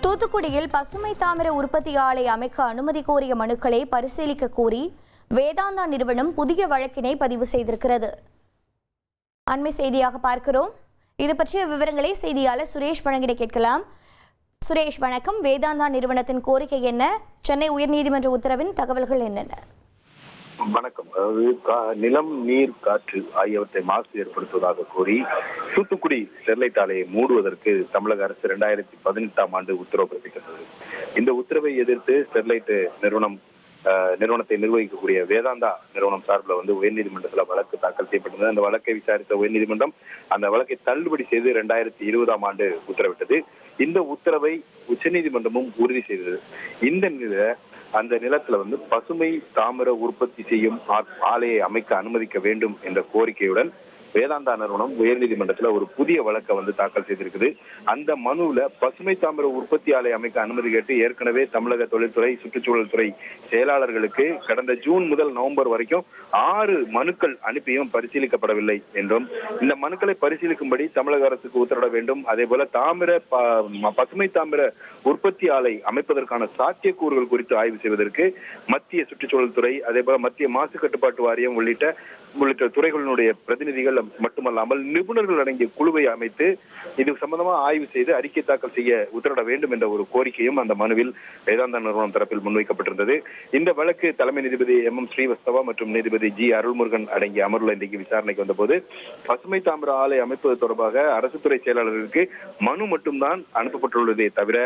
தூத்துக்குடியில் பசுமை தாமிர உற்பத்தி ஆலை அமைக்க அனுமதி கோரிய மனுக்களை பரிசீலிக்க கோரி வேதாந்தா நிறுவனம் புதிய வழக்கினை பதிவு செய்திருக்கிறது. அண்மை செய்தியாக பார்க்கிறோம். இது பற்றிய விவரங்களை செய்தியாளர் சுரேஷ் வழங்கிட கேட்கலாம். சுரேஷ் வணக்கம். வேதாந்தா நிறுவனத்தின் கோரிக்கை என்ன? சென்னை உயர்நீதிமன்ற உத்தரவின் தகவல்கள் என்னென்ன? வணக்கம். அதாவது நிலம், நீர், காற்று ஆகியவற்றை மாசு ஏற்படுத்துவதாக கூறி தூத்துக்குடி ஸ்டெர்லைட் ஆலையை மூடுவதற்கு தமிழக அரசு 2018ஆம் ஆண்டு உத்தரவு பிறப்பித்தது. இந்த உத்தரவை எதிர்த்து ஸ்டெர்லைட் நிறுவனத்தை நிர்வகிக்கக்கூடிய வேதாந்தா நிறுவனம் சார்பில் உயர்நீதிமன்றத்தில் வழக்கு தாக்கல் செய்யப்பட்டது. அந்த வழக்கை விசாரித்த உயர்நீதிமன்றம் அந்த வழக்கை தள்ளுபடி செய்து 2020ஆம் ஆண்டு உத்தரவிட்டது. இந்த உத்தரவை உச்சநீதிமன்றமும் உறுதி செய்தது. இந்த நிலையில அந்த நிலத்துல பசுமை தாமிர உற்பத்தி செய்யும் ஆலையை அமைக்க அனுமதிக்க வேண்டும் என்ற கோரிக்கையுடன் வேதாந்தா நிறுவனம் உயர்நீதிமன்றத்துல ஒரு புதிய வழக்கை தாக்கல் செய்திருக்குது. அந்த மனுவில் பசுமை தாமிர உற்பத்தி ஆலை அமைக்க அனுமதி கேட்டு ஏற்கனவே தமிழக தொழில்துறை, சுற்றுச்சூழல் துறை செயலாளர்களுக்கு கடந்த ஜூன் முதல் நவம்பர் வரைக்கும் 6 மனுக்கள் அனுப்பியும் பரிசீலிக்கப்படவில்லை என்றும், இந்த மனுக்களை பரிசீலிக்கும்படி தமிழக அரசுக்கு உத்தரவிட வேண்டும். அதே போல பசுமை தாமிர உற்பத்தி ஆலை அமைப்பதற்கான சாத்தியக்கூறுகள் குறித்து ஆய்வு செய்வதற்கு மத்திய சுற்றுச்சூழல் துறை, அதே போல மத்திய மாசு கட்டுப்பாட்டு வாரியம் உள்ளிட்ட துறைகளினுடைய பிரதிநிதிகள் மட்டுமல்லாமல் நிபுணர்கள் அடங்கிய குழுவை அமைத்து இது சம்பந்தமா ஆய்வு செய்து அறிக்கை தாக்கல் செய்ய உத்தரவிட வேண்டும் என்ற ஒரு கோரிக்கையும் அந்த மனுவில் வேதாந்தா நிறுவனம் தரப்பில் முன்வைக்கப்பட்டிருந்தது. இந்த வழக்கு தலைமை நீதிபதி MM ஸ்ரீவஸ்தவா மற்றும் நீதிபதி G அருள்முருகன் அடங்கிய அமர்வுல இன்றைக்கு விசாரணைக்கு வந்தபோது பசுமை தாமிர ஆலை அமைப்பது தொடர்பாக அரசு துறை செயலாளர்களுக்கு மனு மட்டும்தான் அனுப்பப்பட்டுள்ளதே தவிர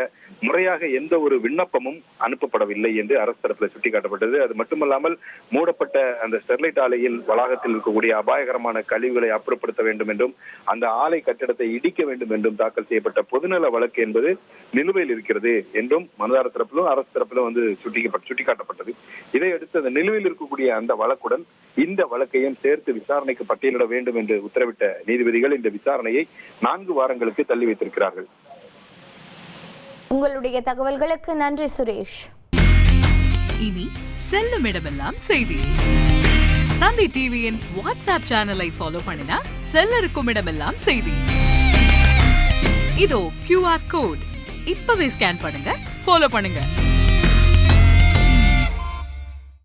முறையாக எந்த ஒரு விண்ணப்பமும் அனுப்பப்படவில்லை என்று அரசு தரப்பில் சுட்டிக்காட்டப்பட்டது. அது மட்டுமல்லாமல் மூடப்பட்ட அந்த ஸ்டெர்லைட் ஆலையில் வளாகத்தில் இருக்கக்கூடிய அபாயகரமான கழிவுகளை அப்புறப்படுத்த வேண்டும் என்றும், அந்த ஆலை கட்டிடத்தை இடிக்க வேண்டும் என்றும் தாக்கல் செய்யப்பட்ட பொதுநல வழக்கு என்பது நிலுவையில் இருக்கிறது என்றும் மனுதாரர் தரப்பிலும் அரசு தரப்பிலும் சுட்டிக்காட்டப்பட்டது. இதையடுத்து அந்த நிலுவையில் இருக்கக்கூடிய அந்த வழக்குடன் இந்த வழக்கையும் சேர்த்து விசாரணைக்கு பட்டியலிட வேண்டும் என்று உத்தரவிட்ட நீதிபதிகள் இந்த விசாரணையை 4 வாரங்களுக்கு தள்ளி வைத்திருக்கிறார்கள். உங்களுடைய தகவல்களுக்கு நன்றி சுரேஷ். இனி செல்லும் இடமெல்லாம் செய்தி. தந்தி டிவியின் வாட்ஸ்அப் சேனலை ஃபாலோ பண்ணினா செல்ல இருக்கும் இடமெல்லாம் செய்தி. இதோ QR கோட் இப்பவே ஸ்கேன் பண்ணுங்க, ஃபாலோ பண்ணுங்க.